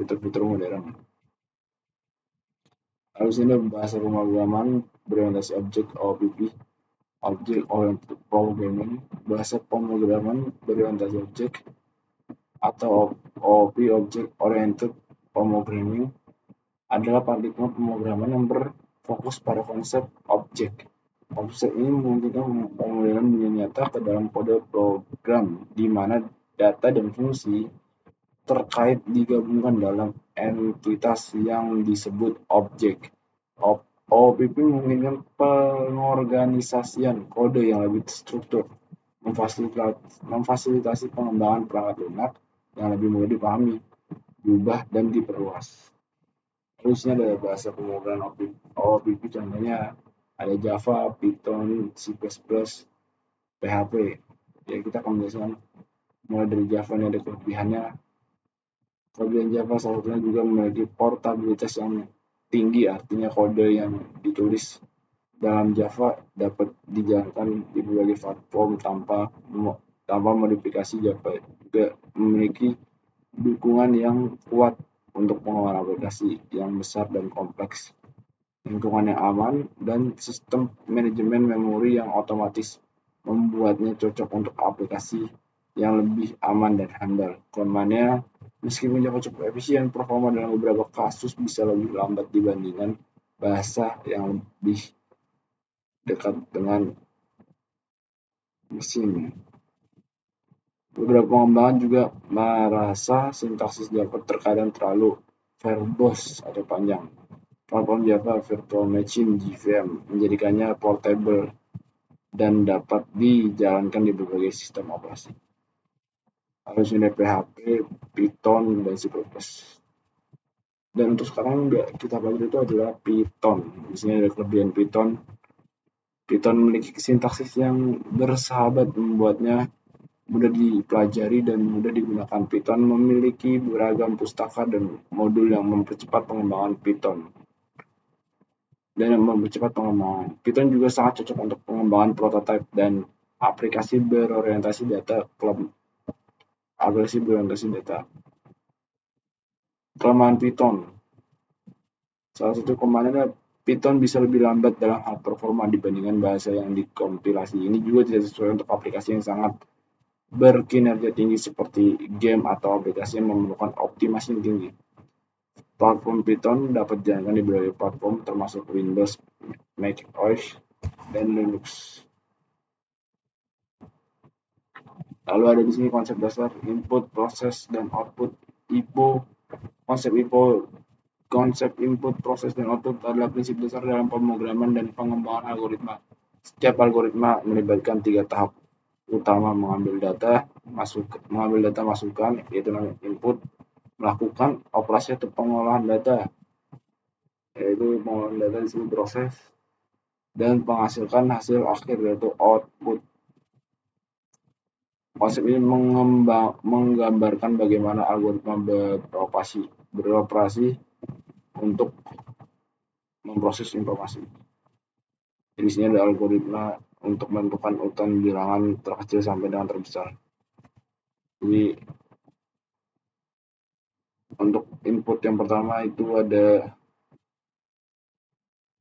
fitur-fitur modern. Lalu sini bahasa pemrograman berorientasi objek OOP, Object Oriented Programming. Bahasa pemrograman berorientasi objek atau OOP, Object Oriented Programming, adalah paradigma pemrograman yang berfokus pada konsep objek. Konsep ini memungkinkan pemodelan dunia nyata ke dalam kode program, di mana data dan fungsi terkait digabungkan dalam entitas yang disebut objek. OOP memungkinkan pengorganisasian kode yang lebih terstruktur, memfasilitasi pengembangan perangkat lunak yang lebih mudah dipahami, diubah, dan diperluas. Terusnya ada bahasa pemrograman OOP, contohnya ada Java, Python, C++, PHP. Ya, kita akan menjelaskan mulai dari Java. Ini ada kelebihannya. Kelebihan Java salah satunya juga memiliki portabilitas yang tinggi, artinya kode yang ditulis dalam Java dapat dijalankan di berbagai platform tanpa modifikasi. Java juga memiliki dukungan yang kuat untuk pengembangan aplikasi yang besar dan kompleks, lingkungan yang aman, dan sistem manajemen memori yang otomatis membuatnya cocok untuk aplikasi yang lebih aman dan handal. Kelemahannya, meskipun Java cukup efisien, performa dalam beberapa kasus bisa lebih lambat dibandingkan bahasa yang lebih dekat dengan mesin. Beberapa pengembangan juga merasa sintaksis Java terkadang terlalu verbose atau panjang. Platform Java Virtual Machine (JVM) menjadikannya portable dan dapat dijalankan di berbagai sistem operasi. Lalu sini PHP, Python, dan C++. Dan untuk sekarang kita pelajari itu adalah Python. Di sini ada kelebihan Python. Python memiliki sintaksis yang bersahabat, membuatnya mudah dipelajari dan mudah digunakan. Python memiliki beragam pustaka dan modul yang mempercepat pengembangan Python. Python juga sangat cocok untuk pengembangan prototipe dan aplikasi berorientasi data. Kelemahan Python. Salah satu kelemahannya, Python bisa lebih lambat dalam hal performa dibandingkan bahasa yang dikompilasi. Ini juga tidak sesuai untuk aplikasi yang sangat berkinerja tinggi seperti game atau aplikasi yang memerlukan optimasi yang tinggi. Platform Python dapat dijalankan di berbagai platform termasuk Windows, Mac OS, dan Linux. Lalu ada di sini konsep dasar input, proses, dan output. Konsep input, proses, dan output adalah prinsip dasar dalam pemrograman dan pengembangan algoritma. Setiap algoritma melibatkan 3 tahap utama: mengambil data masukan, yaitu input, melakukan operasi atau pengolahan data, yaitu pengolahan data di sini proses, dan menghasilkan hasil akhir, yaitu output. Konsep ini menggambarkan bagaimana algoritma beroperasi untuk memproses informasi. Di sini ada algoritma untuk menentukan urutan bilangan terkecil sampai dengan terbesar. Jadi untuk input yang pertama itu ada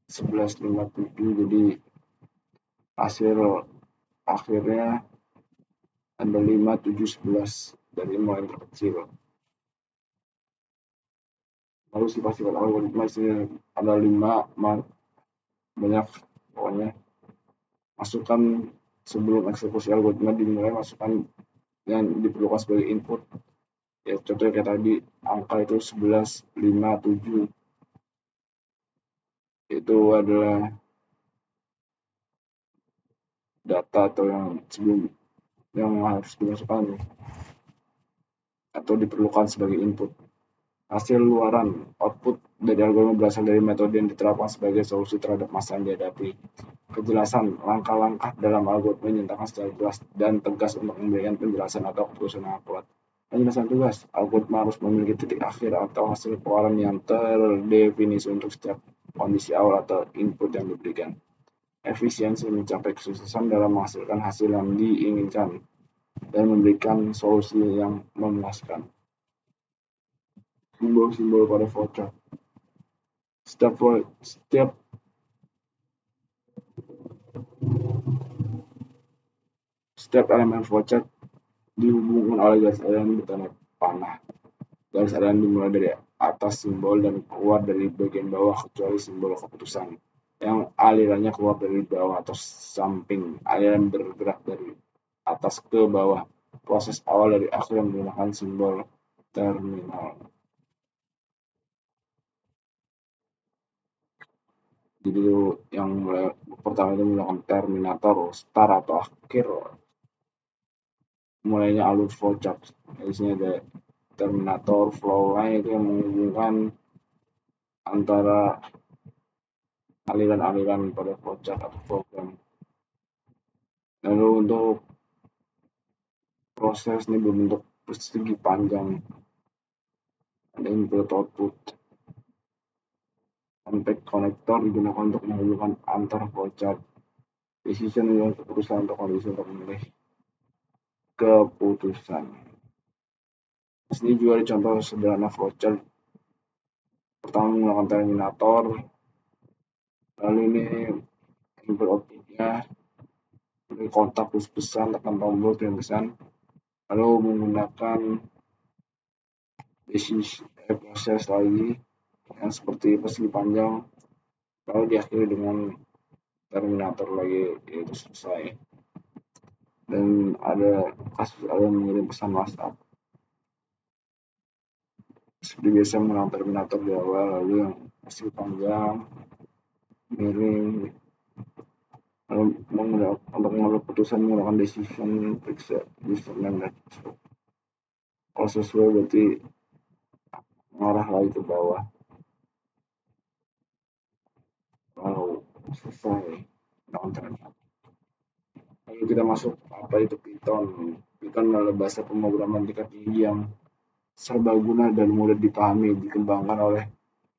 1157, jadi hasil akhirnya ada 5, 7, 11 dari mulai terkecil. Lalu sifat-sifat algoritma sini ada 5, banyak pokoknya. Masukkan sebelum eksekusi algoritma dimulai, masukkan yang diperlukan sebagai input. Ya, contohnya kayak tadi, angka itu 11, 5, 7. Itu adalah data atau yang harus dimasukkan atau diperlukan sebagai input. Hasil luaran output dari algoritma berasal dari metode yang diterapkan sebagai solusi terhadap masalah yang dihadapi. Kejelasan langkah-langkah dalam algoritma dinyatakan secara jelas dan tegas untuk memberikan penjelasan atau keputusan yang akurat. Penjelasan tugas, algoritma harus memiliki titik akhir atau hasil keluaran yang terdefinisi untuk setiap kondisi awal atau input yang diberikan. Efisiensi, mencapai kesuksesan dalam menghasilkan hasil yang diinginkan dan memberikan solusi yang memuaskan. simbol-simbol pada voucher. Setiap setiap elemen voucher dihubungkan oleh garis aliran bertanda panah. Garis aliran dimulai dari atas simbol dan keluar dari bagian bawah kecuali simbol keputusan yang alirannya keluar dari bawah atau samping. Aliran bergerak dari atas ke bawah. Proses awal dari akhir menggunakan simbol terminal. Jadi yang pertama itu menggunakan terminator, start atau akhir. Mulainya alur flowchart. Di sini ada terminator, flow line itu yang menghubungkan antara aliran-aliran pada flowchart atau program. Lalu untuk proses ini berbentuk persegi panjang. Ada input output. Contact connector digunakan untuk menghubungkan antar flowchart. Decision yang keputusan untuk kondisi untuk memilih keputusan. Di sini juga ada contoh sederhana flowchart. Pertama menggunakan terminator, lalu ini input outputnya kontak plus pesan, tekan tombol kirim pesan, lalu menggunakan proses lagi yang seperti persegi panjang, lalu diakhiri dengan terminator lagi, yaitu selesai. Dan ada kasus ada yang mengirim pesan WhatsApp seperti biasa menggunakan terminator di awal, lalu yang persegi panjang, miring, lalu untuk mengambil keputusan menggunakan decision, periksa username dan password. Kalau sesuai berarti mengarah lagi ke bawah. Lalu selesai menggunakan terminator. Lalu kita masuk apa itu Python. Python adalah bahasa pemrograman tingkat tinggi yang serbaguna dan mudah dipahami, dikembangkan oleh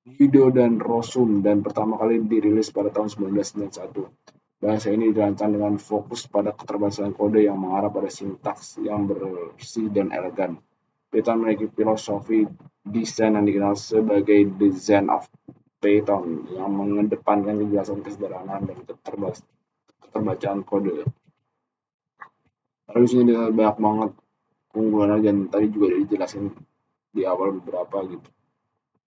Guido dan Rossum dan pertama kali dirilis pada tahun 1991. Bahasa ini dirancang dengan fokus pada keterbatasan kode yang mengarah pada sintaks yang bersih dan elegan. Python memiliki filosofi desain yang dikenal sebagai Design of Python yang mengedepankan kejelasan, kesederhanaan, dan keterbacaan kode. Lalu sini banyak banget keunggulannya dan tadi juga dijelasin di awal beberapa gitu.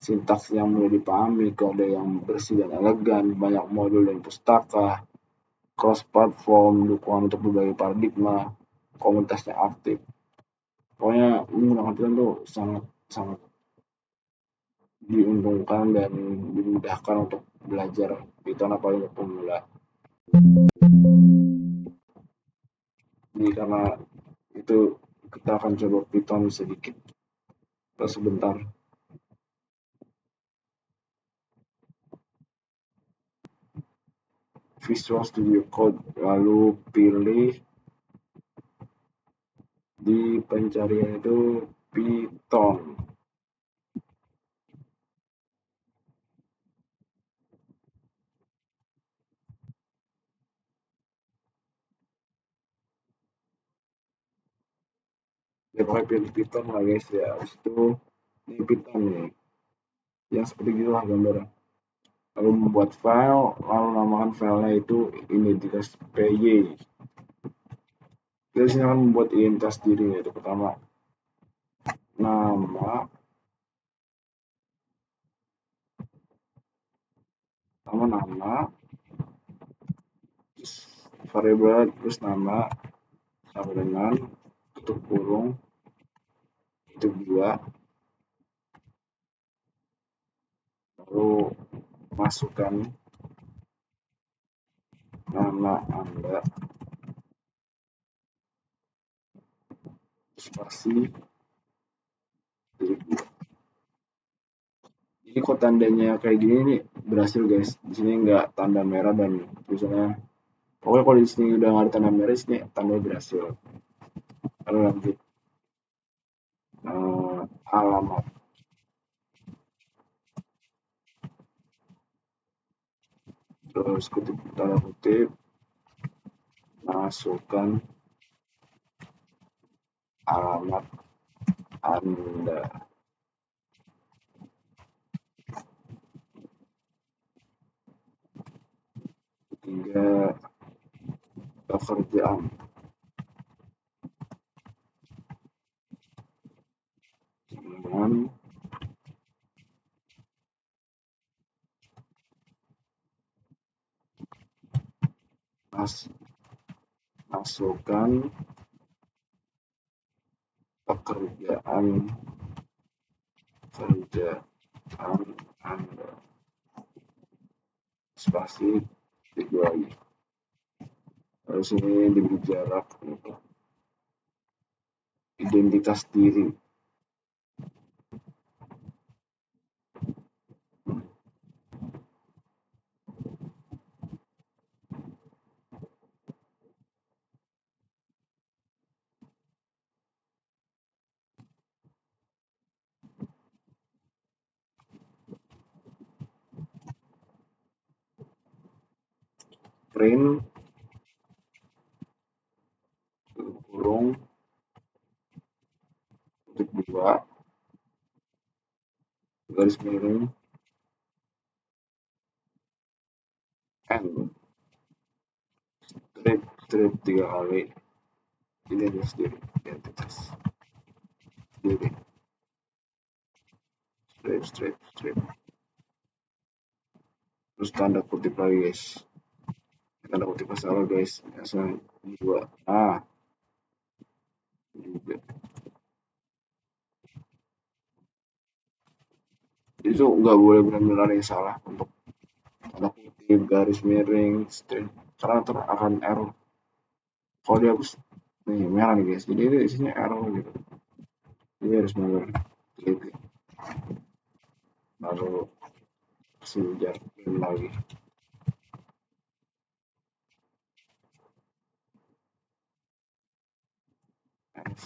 Sintaks yang mudah dipahami, kode yang bersih dan elegan, banyak modul dan pustaka, cross-platform, dukungan untuk berbagai paradigma, komunitasnya aktif. Pokoknya menggunakan Python tuh sangat diuntungkan dan dimudahkan untuk belajar Python apalagi untuk pemula. Jadi karena itu kita akan coba Python sedikit atau sebentar. Visual Studio Code, lalu pilih di pencarian itu Python. Ya pokoknya pilih Python lah guys ya. Habis itu ini Python nih. Yang seperti gitulah gambarnya. Lalu membuat file, lalu namakan filenya itu identitas PY. Kita sini akan membuat identitas diri, yaitu pertama nama, terus variabel, terus nama sama dengan tutup kurung, tutup 2, lalu masukkan nama Anda, spasi, jadi kok tandanya kayak gini nih berhasil guys. Di sini nggak tanda merah dan tulisannya. Pokoknya kalau di sini udah nggak ada tanda merah, sini tanda berhasil. Lalu lanjut alamat. Terus kutip tanda kutip, masukkan alamat Anda. hingga pekerjaan dengan mas masukan pekerjaan kerjaan Anda spasi dikurangi. Harus ini diberi jarak untuk identitas diri. Print kurung kutip 2 garis miring N strip 3 kali identitas diri strip terus tanda kutip lagi guys, tanda kutip salah guys, asal 2 juga itu nggak boleh benar-benar yang salah untuk tanda kutip garis miring strip karena nanti akan error kalau dihapus nih merah nih guys, jadi ini isinya error gitu, jadi harus benar teliti baru sejar lagi F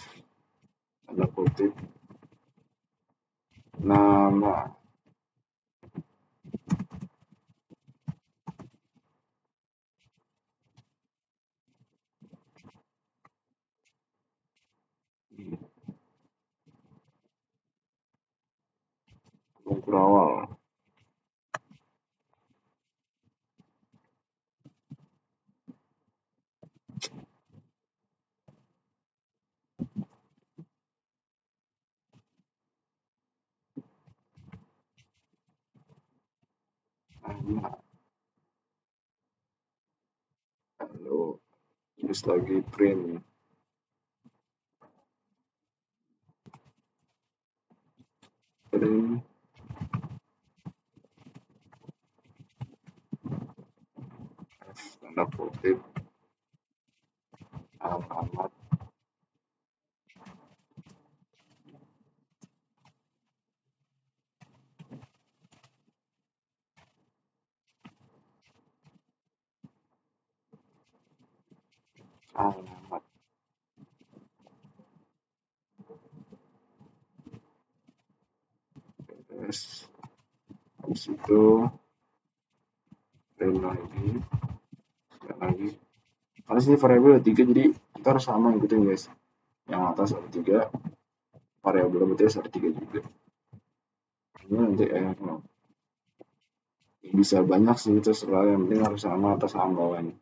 tanda kutip nama awal nama lalu terus lagi print tanda kutip alamat alamat terus habis itu print lagi karena sini variabel ada 3 jadi kita harus sama ngikutin guys, yang atas ada 3 variabel berarti harus ada 3 juga, ini nanti bisa banyak sih terserah, yang penting harus sama atas sama bawahnya.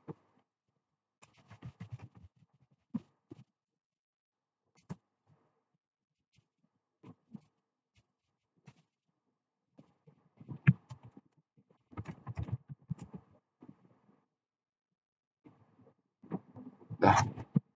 Dah.